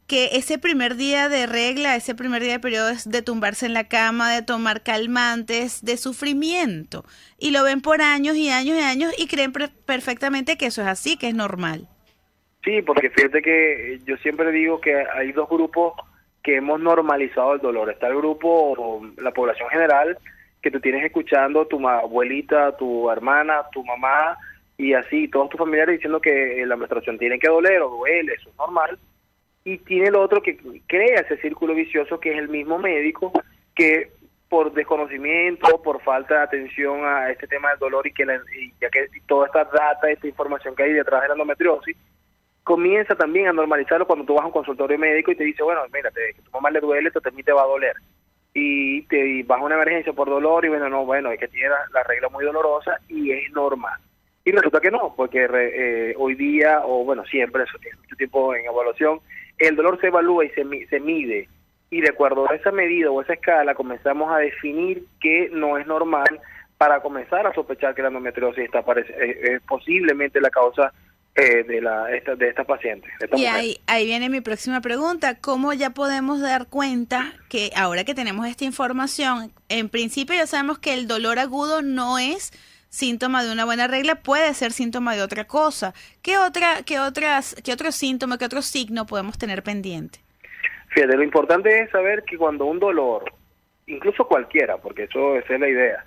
que ese primer día de regla, ese primer día de periodo es de tumbarse en la cama, de tomar calmantes, de sufrimiento. Y lo ven por años y años y años y creen perfectamente que eso es así, que es normal. Sí, porque fíjate que yo siempre digo que hay 2 grupos que hemos normalizado el dolor. Está el grupo, la población general, que tú tienes escuchando tu abuelita, tu hermana, tu mamá y así, todos tus familiares diciendo que la menstruación tiene que doler o duele, eso es normal. Y tiene el otro que crea ese círculo vicioso, que es el mismo médico, que por desconocimiento, por falta de atención a este tema del dolor y ya que toda esta data, esta información que hay detrás de la endometriosis, comienza también a normalizarlo cuando tú vas a un consultorio médico y te dice, bueno, mírate, que tu mamá le duele, esto también te va a doler. Y te vas a una emergencia por dolor y bueno, es que tiene la regla muy dolorosa y es normal. Y resulta que no, porque hoy día, o bueno, siempre, eso tiene mucho tiempo en evaluación, el dolor se evalúa y se mide, y de acuerdo a esa medida o esa escala comenzamos a definir qué no es normal para comenzar a sospechar que la endometriosis es posiblemente la causa de esta paciente. Y ahí viene mi próxima pregunta, ¿cómo ya podemos dar cuenta que ahora que tenemos esta información, en principio ya sabemos que el dolor agudo no es síntoma de una buena regla, puede ser síntoma de otra cosa? ¿Qué otro síntoma, qué otro signo podemos tener pendiente? Fíjate, lo importante es saber que cuando un dolor, incluso cualquiera, porque esa es la idea,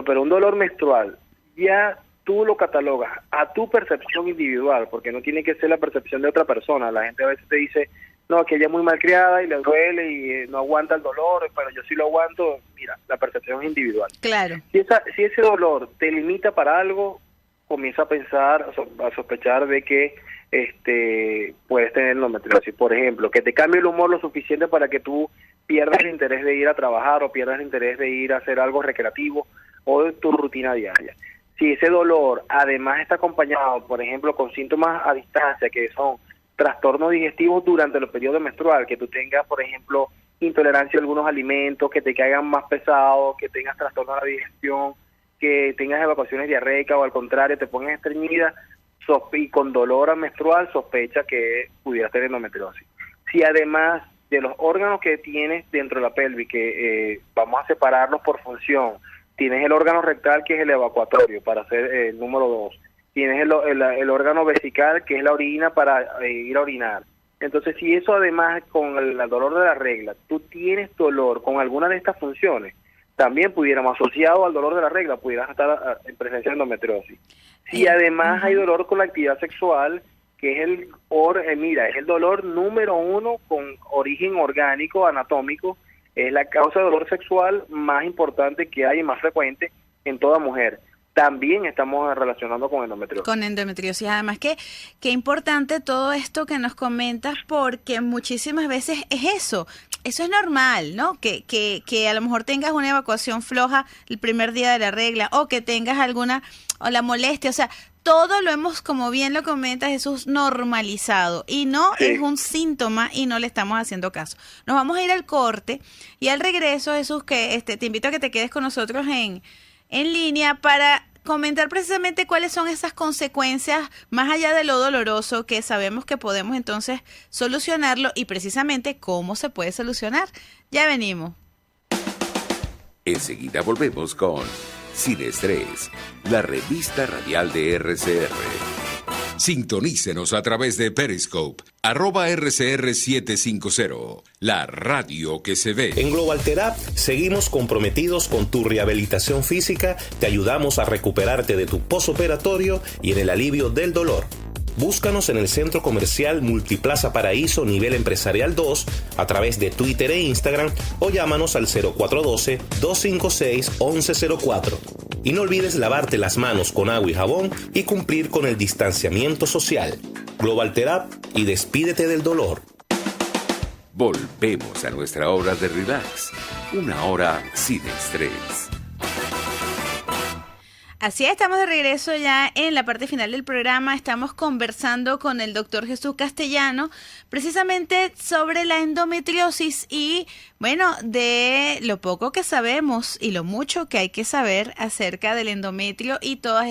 pero un dolor menstrual, ya tú lo catalogas a tu percepción individual, porque no tiene que ser la percepción de otra persona. La gente a veces te dice, no, que ella es muy malcriada y le duele y no aguanta el dolor, pero yo sí lo aguanto. Mira, la percepción es individual. Claro. Si ese dolor te limita para algo, comienza a pensar, a sospechar de que puedes tener endometriosis. Por ejemplo, que te cambie el humor lo suficiente para que tú pierdas el interés de ir a trabajar o pierdas el interés de ir a hacer algo recreativo o de tu rutina diaria. Si ese dolor además está acompañado, por ejemplo, con síntomas a distancia, que son trastornos digestivos durante el periodo menstrual, que tú tengas, por ejemplo, intolerancia a algunos alimentos, que te caigan más pesados, que tengas trastorno de la digestión, que tengas evacuaciones diarreicas o al contrario te pongas estreñida y con dolor menstrual, sospecha que pudieras tener endometriosis. Si además de los órganos que tienes dentro de la pelvis, que vamos a separarlos por función, tienes el órgano rectal, que es el evacuatorio, para ser el número 2. Tienes el órgano vesical, que es la orina, para ir a orinar. Entonces, si eso además, con el dolor de la regla, tú tienes dolor con alguna de estas funciones, también pudiéramos, asociado al dolor de la regla, pudieras estar en presencia de endometriosis. Si además hay dolor con la actividad sexual, que es es el dolor número 1 con origen orgánico, anatómico, es la causa de dolor sexual más importante que hay y más frecuente en toda mujer. También estamos relacionando con endometriosis. Con endometriosis. Además, qué importante todo esto que nos comentas, porque muchísimas veces es eso. Eso es normal, ¿no? Que a lo mejor tengas una evacuación floja el primer día de la regla, o que tengas o la molestia, o sea, todo lo hemos, como bien lo comentas, Jesús, normalizado, y no es un síntoma y no le estamos haciendo caso. Nos vamos a ir al corte y al regreso, Jesús, que te invito a que te quedes con nosotros en línea para comentar precisamente cuáles son esas consecuencias más allá de lo doloroso, que sabemos que podemos entonces solucionarlo, y precisamente cómo se puede solucionar. Ya venimos. Enseguida volvemos con Sin Estrés, la revista radial de RCR. Sintonícenos a través de Periscope, @RCR750, la radio que se ve. En Global Therapy seguimos comprometidos con tu rehabilitación física, te ayudamos a recuperarte de tu postoperatorio y en el alivio del dolor. Búscanos en el Centro Comercial Multiplaza Paraíso Nivel Empresarial 2 a través de Twitter e Instagram, o llámanos al 0412-256-1104. Y no olvides lavarte las manos con agua y jabón y cumplir con el distanciamiento social. Global Therap y despídete del dolor. Volvemos a nuestra hora de relax. Una hora sin estrés. Así es, estamos de regreso ya en la parte final del programa. Estamos conversando con el doctor Jesús Castellano precisamente sobre la endometriosis y, bueno, de lo poco que sabemos y lo mucho que hay que saber acerca del endometrio y todas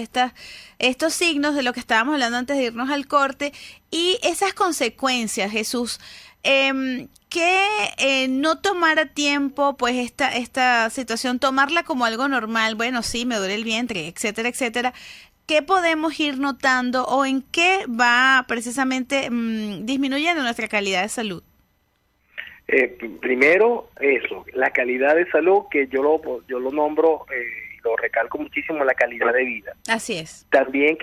estos signos de lo que estábamos hablando antes de irnos al corte y esas consecuencias, Jesús. Que no tomar a tiempo pues esta situación, tomarla como algo normal, bueno, sí, me duele el vientre, etcétera, etcétera. ¿Qué podemos ir notando o en qué va precisamente disminuyendo nuestra calidad de salud? Primero, eso, la calidad de salud, que yo lo nombro, lo recalco muchísimo, la calidad de vida. Así es. También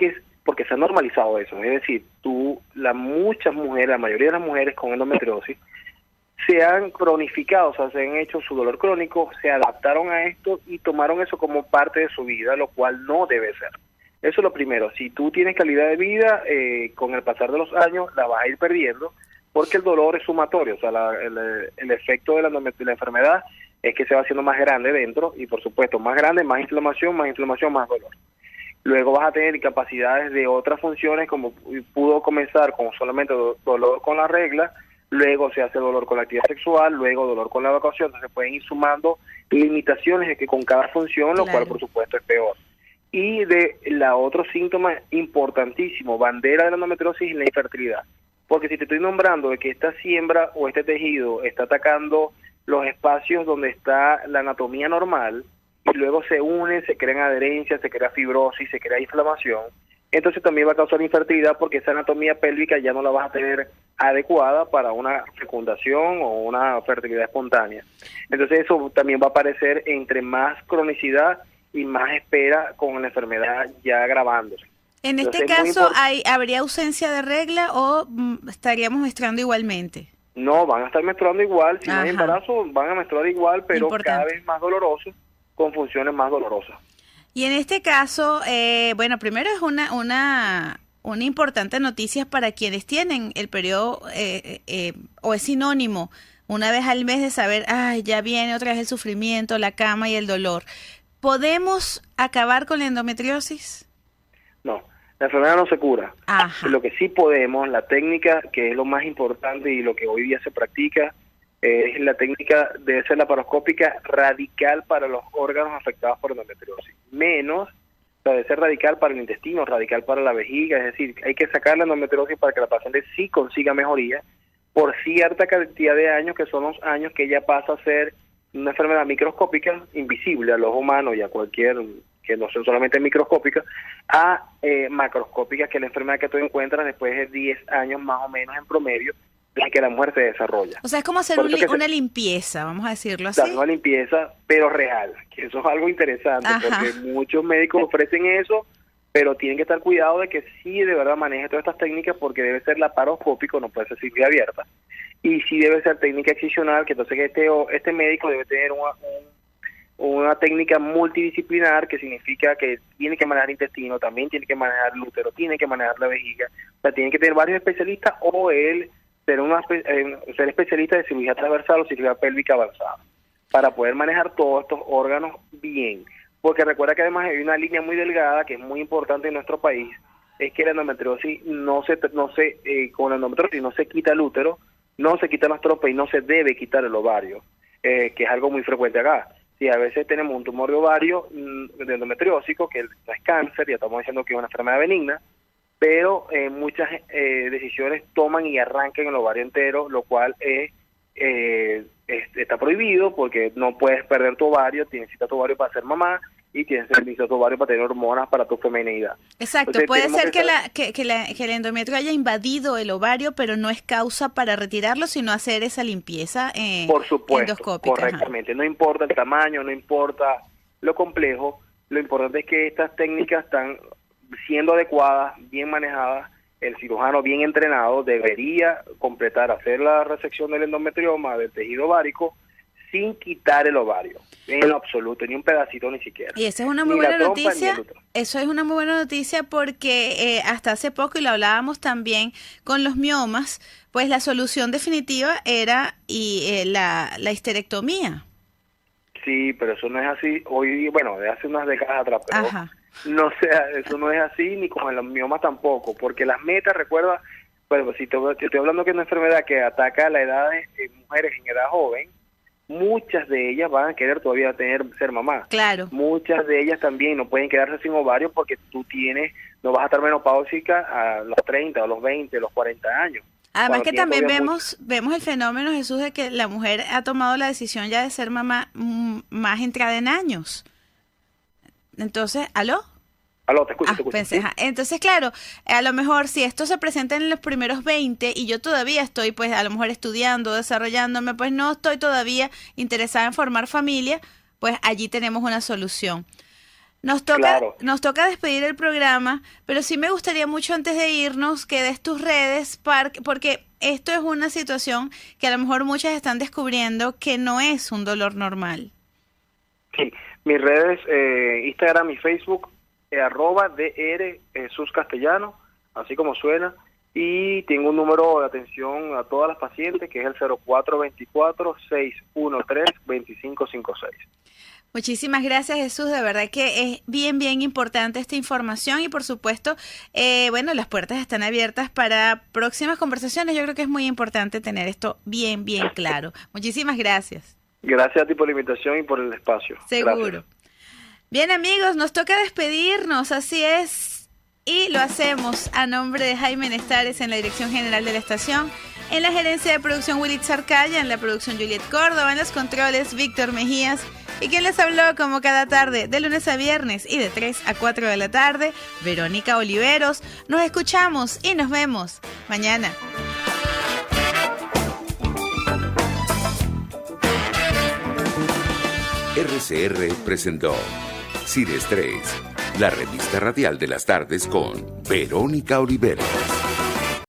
porque se ha normalizado eso, es decir, muchas mujeres, la mayoría de las mujeres con endometriosis, se han cronificado, o sea, se han hecho su dolor crónico, se adaptaron a esto y tomaron eso como parte de su vida, lo cual no debe ser. Eso es lo primero. Si tú tienes calidad de vida, con el pasar de los años la vas a ir perdiendo, porque el dolor es sumatorio, o sea, el efecto de la enfermedad es que se va haciendo más grande dentro y, por supuesto, más grande, más inflamación, más dolor. Luego vas a tener incapacidades de otras funciones, como pudo comenzar con solamente dolor con la regla, luego se hace dolor con la actividad sexual, luego dolor con la evacuación, entonces pueden ir sumando limitaciones de que con cada función, lo cual por supuesto es peor. Y otro síntoma importantísimo, bandera de la endometriosis, es la infertilidad. Porque si te estoy nombrando de que esta siembra o este tejido está atacando los espacios donde está la anatomía normal, y luego se unen, se crean adherencias, se crea fibrosis, se crea inflamación, entonces también va a causar infertilidad porque esa anatomía pélvica ya no la vas a tener adecuada para una fecundación o una fertilidad espontánea. Entonces eso también va a aparecer entre más cronicidad y más espera con la enfermedad ya agravándose. En este caso, ¿habría ausencia de regla o estaríamos menstruando igualmente? No, van a estar menstruando igual, si no hay embarazo van a menstruar igual, pero cada vez más doloroso, con funciones más dolorosas. Y en este caso, bueno, primero es una importante noticia para quienes tienen el periodo o es sinónimo una vez al mes de saber, ya viene otra vez el sufrimiento, la cama y el dolor. ¿Podemos acabar con la endometriosis? No, la enfermedad no se cura. Ajá. Lo que sí podemos, la técnica, que es lo más importante y lo que hoy día se practica, es la técnica, debe ser laparoscópica radical para los órganos afectados por endometriosis. Menos, o sea, debe ser radical para el intestino, radical para la vejiga, es decir, hay que sacar la endometriosis para que la paciente sí consiga mejoría por cierta cantidad de años, que son los años que ella pasa a ser una enfermedad microscópica, invisible al ojo humano y a cualquier, que no son solamente microscópicas, a macroscópicas, que es la enfermedad que tú encuentras después de 10 años más o menos en promedio, de que la mujer se desarrolla. O sea, es como hacer una limpieza, vamos a decirlo así. Una limpieza, pero real, que eso es algo interesante, porque muchos médicos ofrecen eso, pero tienen que estar cuidados de que sí de verdad maneje todas estas técnicas, porque debe ser laparoscópico, no puede ser cirugía abierta, y sí debe ser técnica excisional, que entonces este médico debe tener una técnica multidisciplinar, que significa que tiene que manejar el intestino, también tiene que manejar el útero, tiene que manejar la vejiga, o sea, tiene que tener varios especialistas, o él ser especialista de cirugía transversal o cirugía pélvica avanzada, para poder manejar todos estos órganos bien. Porque recuerda que además hay una línea muy delgada que es muy importante en nuestro país, es que la endometriosis con la endometriosis no se quita el útero, no se quita las trompas y no se debe quitar el ovario, que es algo muy frecuente acá. Si a veces tenemos un tumor de ovario de endometriósico, que no es cáncer, ya estamos diciendo que es una enfermedad benigna, pero muchas decisiones toman y arrancan el ovario entero, lo cual está prohibido, porque no puedes perder tu ovario, necesitas tu ovario para ser mamá y necesitas tu ovario para tener hormonas para tu feminidad. Exacto, entonces, puede ser que el endometrio haya invadido el ovario, pero no es causa para retirarlo, sino hacer esa limpieza por supuesto, endoscópica. Correctamente, no importa el tamaño, no importa lo complejo, lo importante es que estas técnicas están siendo adecuadas, bien manejadas. El cirujano bien entrenado debería hacer la resección del endometrioma, del tejido ovárico, sin quitar el ovario, en lo absoluto, ni un pedacito ni siquiera. Y esa es una muy buena noticia. Eso es una muy buena noticia porque hasta hace poco, y lo hablábamos también con los miomas, pues la solución definitiva era la histerectomía. Sí, pero eso no es así. Hoy, bueno, de hace unas décadas atrás, pero no sea, eso no es así, ni con el mioma tampoco, porque las metas, recuerda, bueno, si te estoy hablando que es una enfermedad que ataca a la edad de mujeres en edad joven, muchas de ellas van a querer todavía ser mamás. Claro. Muchas de ellas también no pueden quedarse sin ovario porque no vas a estar menopáusica a los 30, a los 20, a los 40 años. Además que también vemos el fenómeno, Jesús, de que la mujer ha tomado la decisión ya de ser mamá más entrada en años. Entonces, ¿aló? Aló, te escucho. Pensé, ¿sí? Entonces, claro, a lo mejor si esto se presenta en los primeros 20 y yo todavía estoy, pues, a lo mejor estudiando, desarrollándome, pues no estoy todavía interesada en formar familia, pues allí tenemos una solución. Nos toca despedir el programa, pero sí me gustaría mucho antes de irnos que des tus redes, porque esto es una situación que a lo mejor muchas están descubriendo que no es un dolor normal. Sí, mis redes, Instagram y Facebook, @Dr. Jesús Castellano, así como suena, y tengo un número de atención a todas las pacientes que es el 0424-613-2556. Muchísimas gracias, Jesús, de verdad que es bien importante esta información y por supuesto, bueno, las puertas están abiertas para próximas conversaciones. Yo creo que es muy importante tener esto bien claro. Muchísimas gracias. Gracias a ti por la invitación y por el espacio. Seguro. Gracias. Bien, amigos, nos toca despedirnos, así es, y lo hacemos a nombre de Jaime Nestares en la dirección general de la estación, en la gerencia de producción Willy Zarcaya, en la producción Juliet Córdoba, en los controles Víctor Mejías, y quien les habló como cada tarde, de lunes a viernes y de 3 a 4 de la tarde, Verónica Oliveros. Nos escuchamos y nos vemos mañana. RCR presentó Sin Estrés, la revista radial de las tardes con Verónica Oliveros.